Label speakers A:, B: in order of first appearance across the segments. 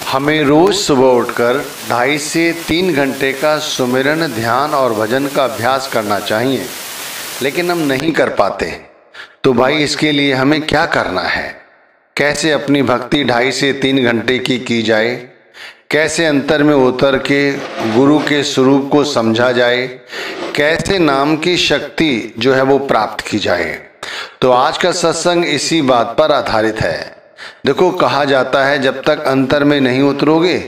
A: हमें रोज सुबह उठकर 2.5 से 3 घंटे का सुमिरन, ध्यान और भजन का अभ्यास करना चाहिए, लेकिन हम नहीं कर पाते। तो भाई इसके लिए हमें क्या करना है? कैसे अपनी भक्ति 2.5 से 3 घंटे की जाए? कैसे अंतर में उतर के गुरु के स्वरूप को समझा जाए? कैसे नाम की शक्ति जो है वो प्राप्त की जाए? तो आज का सत्संग इसी बात पर आधारित है। देखो, कहा जाता है जब तक अंतर में नहीं उतरोगे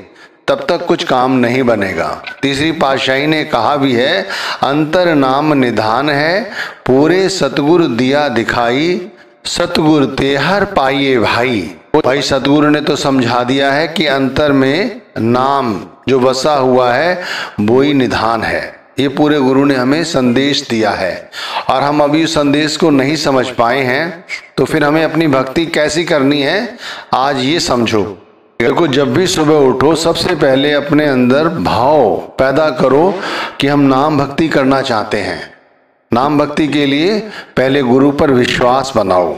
A: तब तक कुछ काम नहीं बनेगा। तीसरी पातशाही ने कहा भी है, अंतर नाम निधान है, पूरे सतगुरु दिया दिखाई, सतगुरु तेहर पाइए भाई। भाई सतगुरु ने तो समझा दिया है कि अंतर में नाम जो बसा हुआ है वो ही निधान है। ये पूरे गुरु ने हमें संदेश दिया है और हम अभी उस संदेश को नहीं समझ पाए हैं, तो फिर हमें अपनी भक्ति कैसी करनी है आज ये समझो। देखो, जब भी सुबह उठो सबसे पहले अपने अंदर भाव पैदा करो कि हम नाम भक्ति करना चाहते हैं। नाम भक्ति के लिए पहले गुरु पर विश्वास बनाओ,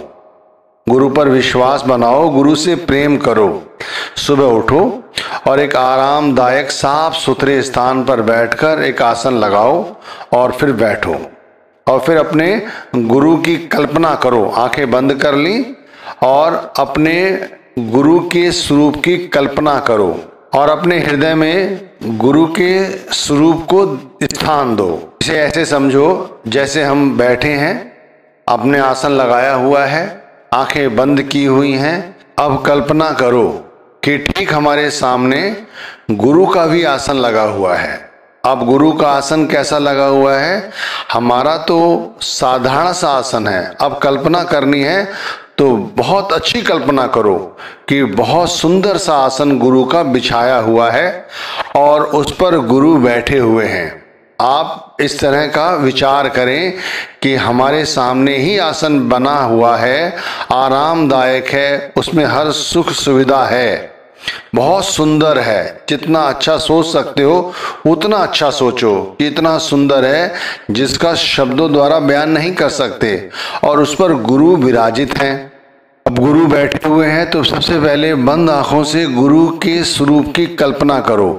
A: गुरु पर विश्वास बनाओ, गुरु से प्रेम करो। सुबह उठो और एक आरामदायक साफ सुथरे स्थान पर बैठकर एक आसन लगाओ और फिर बैठो और फिर अपने गुरु की कल्पना करो। आंखें बंद कर ली और अपने गुरु के स्वरूप की कल्पना करो और अपने हृदय में गुरु के स्वरूप को स्थान दो। इसे ऐसे समझो जैसे हम बैठे हैं, अपने आसन लगाया हुआ है, आंखें बंद की हुई हैं। अब कल्पना करो कि ठीक हमारे सामने गुरु का भी आसन लगा हुआ है। अब गुरु का आसन कैसा लगा हुआ है? हमारा तो साधारण सा आसन है। अब कल्पना करनी है तो बहुत अच्छी कल्पना करो कि बहुत सुंदर सा आसन गुरु का बिछाया हुआ है और उस पर गुरु बैठे हुए हैं। आप इस तरह का विचार करें कि हमारे सामने ही आसन बना हुआ है, आरामदायक है, उसमें हर सुख सुविधा है, बहुत सुंदर है। जितना अच्छा सोच सकते हो उतना अच्छा सोचो। इतना सुंदर है जिसका शब्दों द्वारा बयान नहीं कर सकते और उस पर गुरु विराजित हैं। अब गुरु बैठे हुए हैं तो सबसे पहले बंद आंखों से गुरु के स्वरूप की कल्पना करो।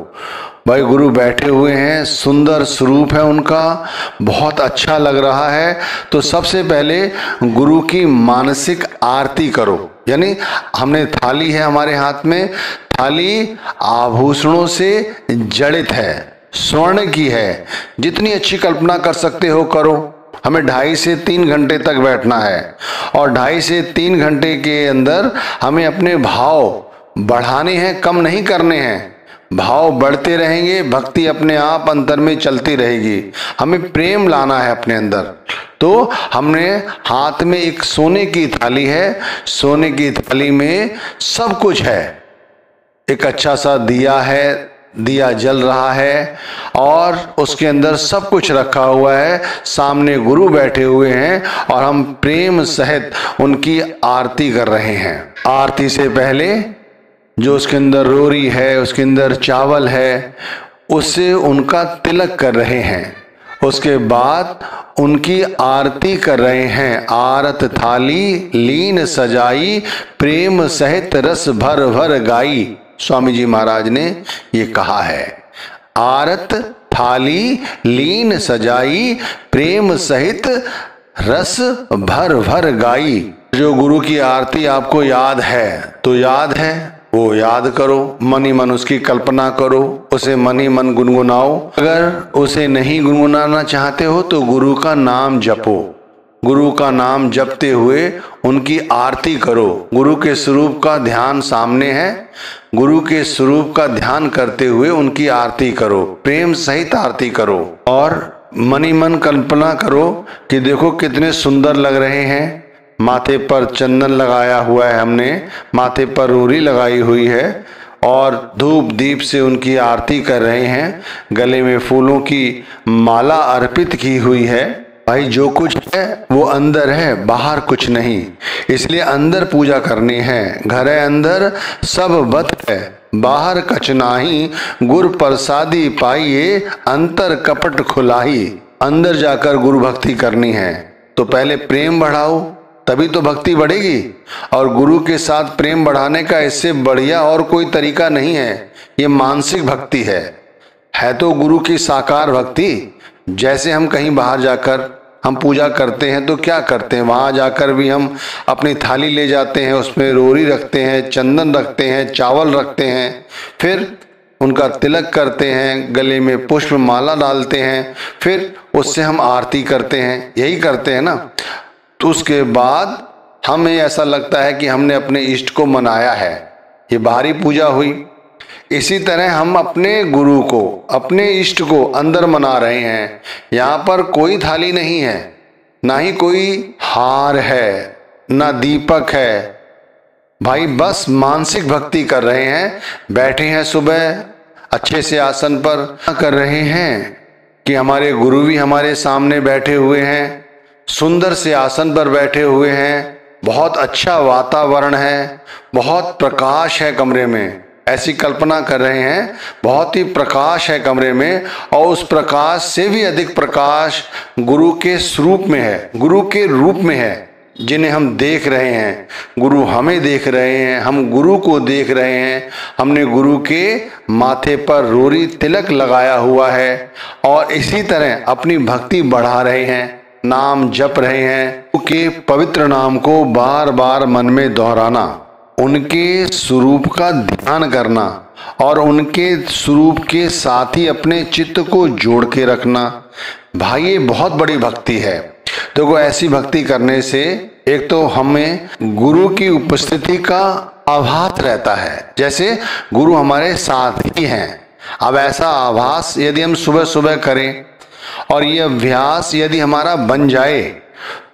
A: भाई गुरु बैठे हुए हैं, सुंदर स्वरूप है उनका, बहुत अच्छा लग रहा है। तो सबसे पहले गुरु की मानसिक आरती करो। यानी हमने थाली है हमारे हाथ में, थाली आभूषणों से जड़ित है, स्वर्ण की है। जितनी अच्छी कल्पना कर सकते हो करो। हमें 2.5 से 3 घंटे तक बैठना है और 2.5 से 3 घंटे के अंदर हमें अपने भाव बढ़ाने हैं, कम नहीं करने हैं। भाव बढ़ते रहेंगे, भक्ति अपने आप अंतर में चलती रहेगी। हमें प्रेम लाना है अपने अंदर। तो हमने हाथ में एक सोने की थाली है, सोने की थाली में सब कुछ है। एक अच्छा सा दिया है, दिया जल रहा है और उसके अंदर सब कुछ रखा हुआ है। सामने गुरु बैठे हुए हैं और हम प्रेम सहित उनकी आरती कर रहे हैं। आरती से पहले जो उसके अंदर रोरी है, उसके अंदर चावल है, उससे उनका तिलक कर रहे हैं। उसके बाद उनकी आरती कर रहे हैं। आरत थाली लीन सजाई, प्रेम सहित रस भर भर गाई। स्वामी जी महाराज ने ये कहा है, आरत थाली लीन सजाई, प्रेम सहित रस भर भर गाई। जो गुरु की आरती आपको याद है तो याद है, वो याद करो, मन ही मन उसकी कल्पना करो, उसे मन ही मन गुनगुनाओ। अगर उसे नहीं गुनगुनाना चाहते हो तो गुरु का नाम जपो। गुरु का नाम जपते हुए उनकी आरती करो। गुरु के स्वरूप का ध्यान सामने है, गुरु के स्वरूप का ध्यान करते हुए उनकी आरती करो, प्रेम सहित आरती करो और मन ही मन कल्पना करो कि देखो कितने सुंदर लग रहे हैं। माथे पर चंदन लगाया हुआ है हमने, माथे पर रोरी लगाई हुई है और धूप दीप से उनकी आरती कर रहे हैं। गले में फूलों की माला अर्पित की हुई है। भाई जो कुछ है वो अंदर है, बाहर कुछ नहीं। इसलिए अंदर पूजा करनी है। घर अंदर सब बत है, बाहर कछ नाही, गुर प्रसादी पाइए, अंतर कपट खुलाही। अंदर जाकर गुरु भक्ति करनी है तो पहले प्रेम बढ़ाओ, तभी तो भक्ति बढ़ेगी। और गुरु के साथ प्रेम बढ़ाने का इससे बढ़िया और कोई तरीका नहीं है। ये मानसिक भक्ति है तो गुरु की साकार भक्ति। जैसे हम कहीं बाहर जाकर हम पूजा करते हैं तो क्या करते हैं, वहां जाकर भी हम अपनी थाली ले जाते हैं, उसमें रोरी रखते हैं, चंदन रखते हैं, चावल रखते हैं, फिर उनका तिलक करते हैं, गले में पुष्प माला डालते हैं, फिर उससे हम आरती करते हैं, यही करते हैं ना। तो उसके बाद हमें ऐसा लगता है कि हमने अपने इष्ट को मनाया है, ये बाहरी पूजा हुई। इसी तरह हम अपने गुरु को, अपने इष्ट को अंदर मना रहे हैं। यहाँ पर कोई थाली नहीं है, ना ही कोई हार है, ना दीपक है। भाई बस मानसिक भक्ति कर रहे हैं। बैठे हैं सुबह अच्छे से आसन पर, कर रहे हैं कि हमारे गुरु भी हमारे सामने बैठे हुए हैं, सुंदर से आसन पर बैठे हुए हैं, बहुत अच्छा वातावरण है, बहुत प्रकाश है कमरे में। ऐसी कल्पना कर रहे हैं बहुत ही प्रकाश है कमरे में, और उस प्रकाश से भी अधिक प्रकाश गुरु के स्वरूप में है, गुरु के रूप में है, जिन्हें हम देख रहे हैं। गुरु हमें देख रहे हैं, हम गुरु को देख रहे हैं। हमने गुरु के माथे पर रोरी तिलक लगाया हुआ है और इसी तरह अपनी भक्ति बढ़ा रहे हैं, नाम जप रहे हैं। उनके पवित्र नाम को बार बार मन में दोहराना, उनके स्वरूप का ध्यान करना और उनके स्वरूप के साथ ही अपने चित्त को जोड़ के रखना। भाई ये बहुत बड़ी भक्ति है। तो ऐसी भक्ति करने से एक तो हमें गुरु की उपस्थिति का आभास रहता है, जैसे गुरु हमारे साथ ही हैं। अब ऐसा आभास यदि हम सुबह सुबह करें और ये अभ्यास यदि हमारा बन जाए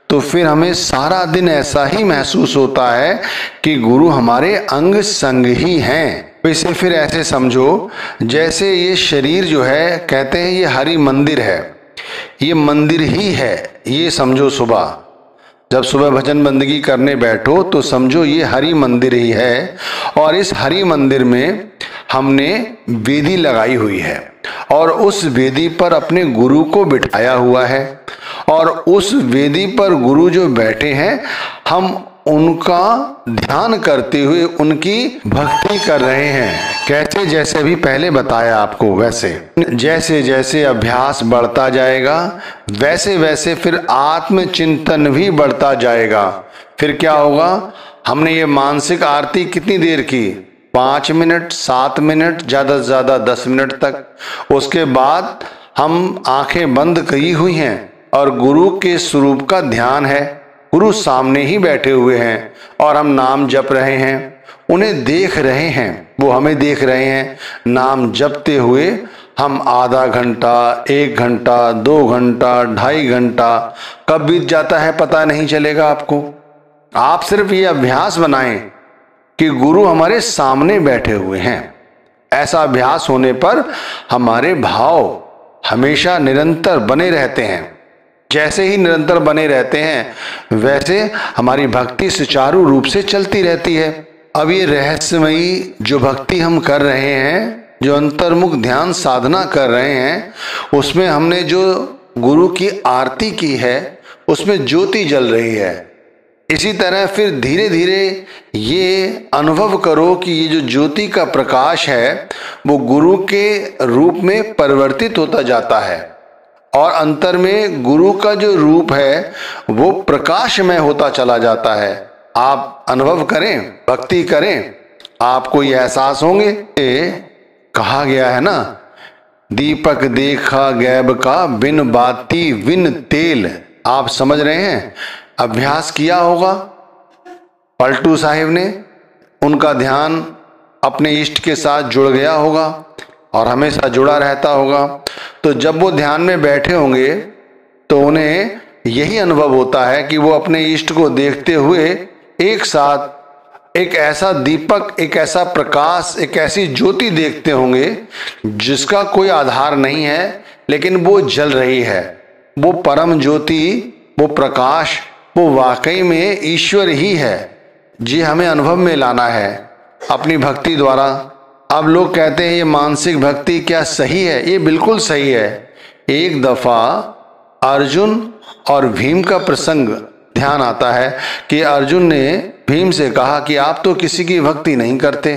A: तो फिर हमें सारा दिन ऐसा ही महसूस होता है कि गुरु हमारे अंग संग ही हैं। तो इसे फिर ऐसे समझो जैसे ये शरीर जो है, कहते हैं ये हरि मंदिर है, ये मंदिर ही है, ये समझो। सुबह जब सुबह भजन बंदगी करने बैठो तो समझो ये हरि मंदिर ही है, और इस हरि मंदिर में हमने वेदी लगाई हुई है और उस वेदी पर अपने गुरु को बिठाया हुआ है, और उस वेदी पर गुरु जो बैठे हैं हम उनका ध्यान करते हुए उनकी भक्ति कर रहे हैं। कैसे, जैसे भी पहले बताया आपको, वैसे जैसे जैसे अभ्यास बढ़ता जाएगा वैसे वैसे फिर आत्मचिंतन भी बढ़ता जाएगा। फिर क्या होगा, हमने ये मानसिक आरती कितनी देर की, 5 मिनट, 7 मिनट, ज्यादा से ज्यादा 10 मिनट तक। उसके बाद हम आंखें बंद की हुई हैं और गुरु के स्वरूप का ध्यान है, गुरु सामने ही बैठे हुए हैं और हम नाम जप रहे हैं, उन्हें देख रहे हैं, वो हमें देख रहे हैं। नाम जपते हुए हम आधा घंटा, 1 घंटा, 2 घंटा, 2.5 घंटा कब बीत जाता है पता नहीं चलेगा आपको। आप सिर्फ ये अभ्यास बनाएं कि गुरु हमारे सामने बैठे हुए हैं। ऐसा अभ्यास होने पर हमारे भाव हमेशा निरंतर बने रहते हैं। जैसे ही निरंतर बने रहते हैं वैसे हमारी भक्ति सुचारू रूप से चलती रहती है। अब ये रहस्यमयी जो भक्ति हम कर रहे हैं, जो अंतर्मुख ध्यान साधना कर रहे हैं, उसमें हमने जो गुरु की आरती की है उसमें ज्योति जल रही है। इसी तरह फिर धीरे धीरे ये अनुभव करो कि ये जो ज्योति का प्रकाश है वो गुरु के रूप में परिवर्तित होता जाता है और अंतर में गुरु का जो रूप है वो प्रकाशमय होता चला जाता है। आप अनुभव करें, भक्ति करें, आपको ये एहसास होंगे। कहा गया है ना, दीपक देखा गैब का, बिन बाती बिन तेल। आप समझ रहे हैं, अभ्यास किया होगा पलटू साहिब ने, उनका ध्यान अपने इष्ट के साथ जुड़ गया होगा और हमेशा जुड़ा रहता होगा। तो जब वो ध्यान में बैठे होंगे तो उन्हें यही अनुभव होता है कि वो अपने इष्ट को देखते हुए एक साथ एक ऐसा दीपक, एक ऐसा प्रकाश, एक ऐसी ज्योति देखते होंगे जिसका कोई आधार नहीं है, लेकिन वो जल रही है। वो परम ज्योति, वो प्रकाश, वो वाकई में ईश्वर ही है। जी हमें अनुभव में लाना है अपनी भक्ति द्वारा। अब लोग कहते हैं ये मानसिक भक्ति क्या सही है? ये बिल्कुल सही है। एक दफा अर्जुन और भीम का प्रसंग ध्यान आता है कि अर्जुन ने भीम से कहा कि आप तो किसी की भक्ति नहीं करते।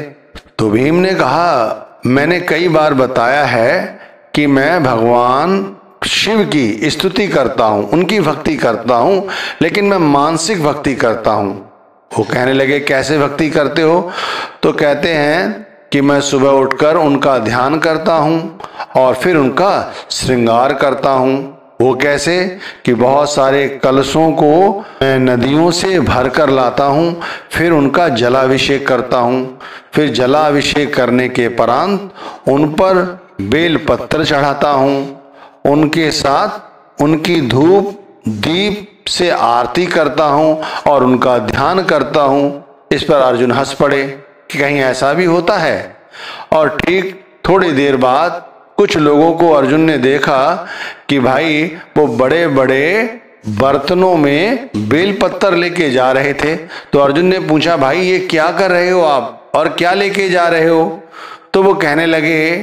A: तो भीम ने कहा, मैंने कई बार बताया है कि मैं भगवान शिव की स्तुति करता हूं, उनकी भक्ति करता हूं, लेकिन मैं मानसिक भक्ति करता हूं। वो कहने लगे, कैसे भक्ति करते हो? तो कहते हैं कि मैं सुबह उठकर उनका ध्यान करता हूं और फिर उनका श्रृंगार करता हूं। वो कैसे? कि बहुत सारे कलशों को मैं नदियों से भर कर लाता हूं, फिर उनका जलाभिषेक करता हूं, फिर जलाभिषेक करने के परांत उन पर बेल पत्र चढ़ाता हूं, उनके साथ उनकी धूप दीप से आरती करता हूं और उनका ध्यान करता हूं। इस पर अर्जुन हंस पड़े कि कहीं ऐसा भी होता है। और ठीक थोड़ी देर बाद कुछ लोगों को अर्जुन ने देखा कि भाई वो बड़े बड़े बर्तनों में बेलपत्र लेके जा रहे थे। तो अर्जुन ने पूछा, भाई ये क्या कर रहे हो आप और क्या लेके जा रहे हो? तो वो कहने लगे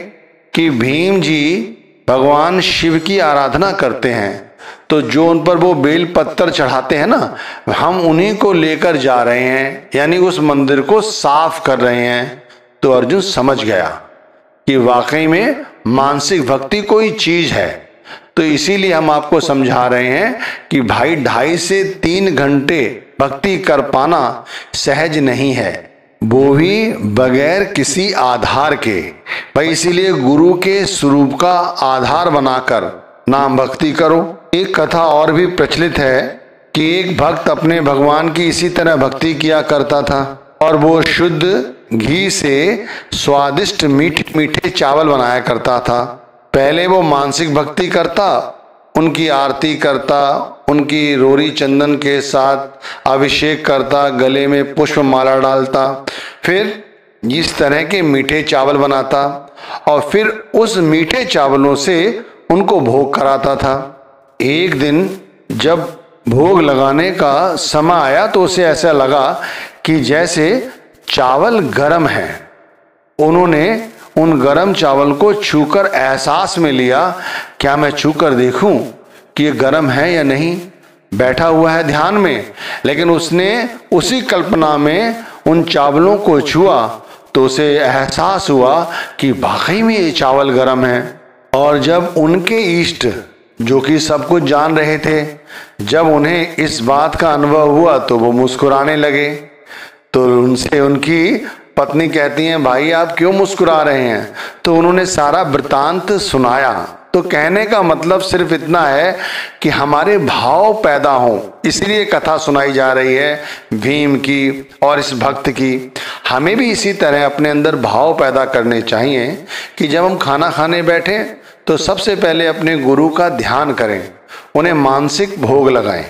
A: कि भीम जी भगवान शिव की आराधना करते हैं, तो जो उन पर वो बेल पत्थर चढ़ाते हैं ना, हम उन्हीं को लेकर जा रहे हैं, यानी उस मंदिर को साफ कर रहे हैं। तो अर्जुन समझ गया कि वाकई में मानसिक भक्ति कोई चीज है। तो इसीलिए हम आपको समझा रहे हैं कि भाई 2.5 से 3 घंटे भक्ति कर पाना सहज नहीं है, वो भी बगैर किसी आधार के। भाई इसीलिए गुरु के स्वरूप का आधार बनाकर नाम भक्ति करो। एक कथा और भी प्रचलित है कि एक भक्त अपने भगवान की इसी तरह भक्ति किया करता था और वो शुद्ध घी से स्वादिष्ट मीठे मीठे चावल बनाया करता था। पहले वो मानसिक भक्ति करता, उनकी आरती करता, उनकी रोरी चंदन के साथ अभिषेक करता, गले में पुष्प माला डालता, फिर इस तरह के मीठे चावल बनाता और फिर उस मीठे चावलों से उनको भोग कराता था। एक दिन जब भोग लगाने का समय आया तो उसे ऐसा लगा कि जैसे चावल गर्म है। उन्होंने उन गर्म चावल को छूकर एहसास में लिया, क्या मैं छूकर देखूं कि ये गर्म है या नहीं? बैठा हुआ है ध्यान में, लेकिन उसने उसी कल्पना में उन चावलों को छुआ तो उसे एहसास हुआ कि वाकई में ये चावल गर्म है। और जब उनके इष्ट जो कि सब कुछ जान रहे थे, जब उन्हें इस बात का अनुभव हुआ तो वो मुस्कुराने लगे। तो उनसे उनकी पत्नी कहती हैं, भाई आप क्यों मुस्कुरा रहे हैं? तो उन्होंने सारा वृतांत सुनाया। तो कहने का मतलब सिर्फ इतना है कि हमारे भाव पैदा हों, इसलिए कथा सुनाई जा रही है भीम की और इस भक्त की। हमें भी इसी तरह अपने अंदर भाव पैदा करने चाहिए कि जब हम खाना खाने बैठें तो सबसे पहले अपने गुरु का ध्यान करें, उन्हें मानसिक भोग लगाएं।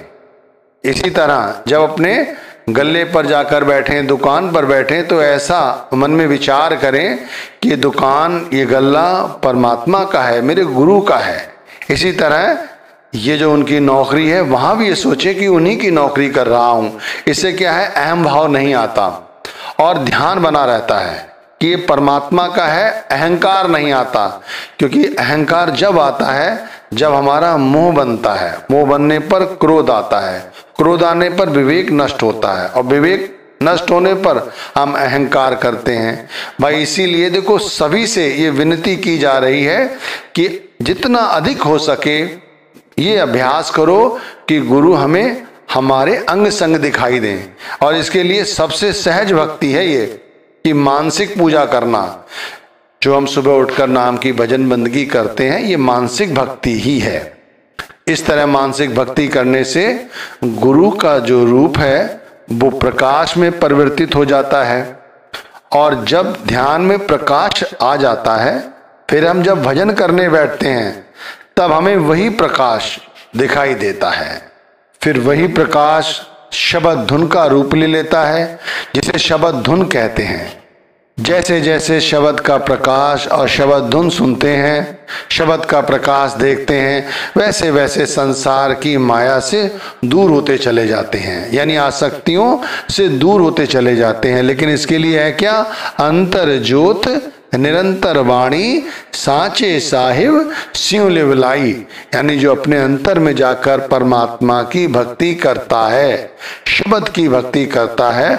A: इसी तरह जब अपने गल्ले पर जाकर बैठें, दुकान पर बैठें, तो ऐसा मन में विचार करें कि ये दुकान, ये गल्ला परमात्मा का है, मेरे गुरु का है। इसी तरह ये जो उनकी नौकरी है वहां भी ये सोचे कि उन्हीं की नौकरी कर रहा हूं। इससे क्या है, अहम भाव नहीं आता और ध्यान बना रहता है कि ये परमात्मा का है, अहंकार नहीं आता। क्योंकि अहंकार जब आता है जब हमारा मोह बनता है, मोह बनने पर क्रोध आता है, क्रोध आने पर विवेक नष्ट होता है और विवेक नष्ट होने पर हम अहंकार करते हैं। भाई इसीलिए देखो सभी से ये विनती की जा रही है कि जितना अधिक हो सके ये अभ्यास करो कि गुरु हमें हमारे अंग संग दिखाई दें। और इसके लिए सबसे सहज भक्ति है ये कि मानसिक पूजा करना। जो हम सुबह उठकर नाम की भजन बंदगी करते हैं, ये मानसिक भक्ति ही है। इस तरह मानसिक भक्ति करने से गुरु का जो रूप है वो प्रकाश में परिवर्तित हो जाता है। और जब ध्यान में प्रकाश आ जाता है, फिर हम जब भजन करने बैठते हैं तब हमें वही प्रकाश दिखाई देता है। फिर वही प्रकाश शब्द धुन का रूप ले लेता है, जिसे शब्द धुन कहते हैं। जैसे जैसे शब्द का प्रकाश और शब्द धुन सुनते हैं, शब्द का प्रकाश देखते हैं, वैसे वैसे संसार की माया से दूर होते चले जाते हैं, यानी आसक्तियों से दूर होते चले जाते हैं। लेकिन इसके लिए है क्या? अंतर ज्योत निरंतर वाणी साचे साहिब सिंह लिवलाई, यानी जो अपने अंतर में जाकर परमात्मा की भक्ति करता है, शब्द की भक्ति करता है,